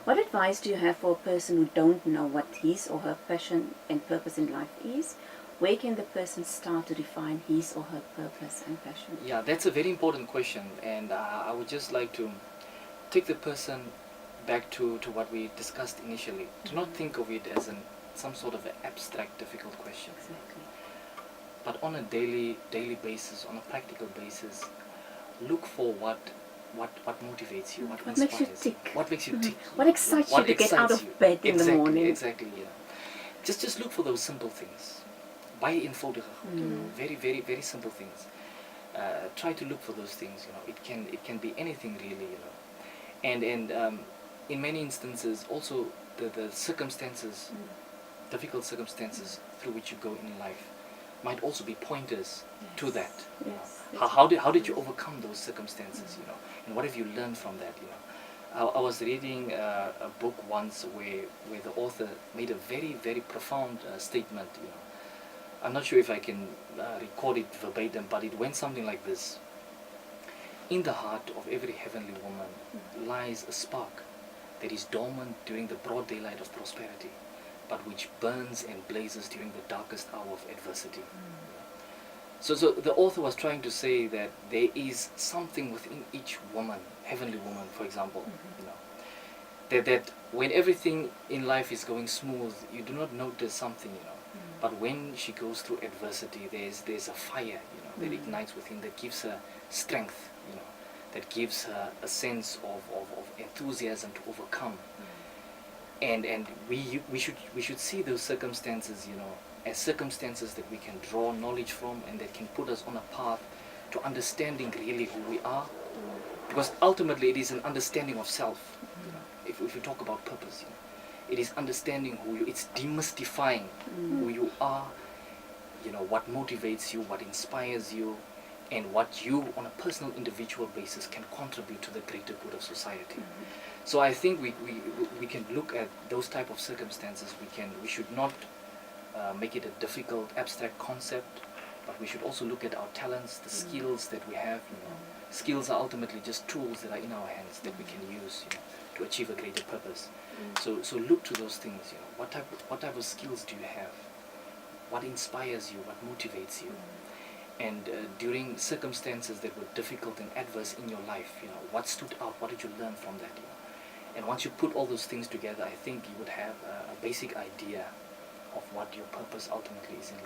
What advice do you have for a person who don't know what his or her passion and purpose in life is? Where can the person start to define his or her purpose and passion? Yeah, that's a very important question, and I would just like to take the person back to what we discussed initially. Do not think of it as some sort of an abstract, difficult question, Exactly. but on a daily basis, on a practical basis, look for what motivates you, what What inspires makes you tick? what makes you tick, What excites you what to get out excites of you. bed in the Exactly, morning? exactly, yeah. Just look for those simple things. Baie eenvoudige goed, very simple things. Try to look for those things. It can be anything really. And in many instances, also the circumstances, difficult circumstances through which you go in life, might also be pointers to that. Yes. How did you overcome those circumstances? And what have you learned from that? I was reading a book once where the author made a very profound statement. I'm not sure if I can record it verbatim, but it went something like this. In the heart of every heavenly woman lies a spark that is dormant during the broad daylight of prosperity, but which burns and blazes during the darkest hour of adversity. So the author was trying to say that there is something within each woman, heavenly woman, for example, that when everything in life is going smooth, you do not notice something, but when she goes through adversity, there's a fire, that ignites within, that gives her strength, that gives her a sense of enthusiasm to overcome. And we should see those circumstances, as circumstances that we can draw knowledge from, and that can put us on a path to understanding really who we are, because ultimately it is an understanding of self. If we talk about purpose, it is understanding who you. It's demystifying who you are. What motivates you, what inspires you, and what you, on a personal, individual basis, can contribute to the greater good of society. So I think we can look at those type of circumstances. We should not make it a difficult, abstract concept, but we should also look at our talents, the skills that we have. Skills are ultimately just tools that are in our hands that we can use, to achieve a greater purpose. So look to those things. What type of skills do you have? What inspires you? What motivates you? And during circumstances that were difficult and adverse in your life, what stood out? What did you learn from that? And once you put all those things together, I think you would have a basic idea of what your purpose ultimately is in life.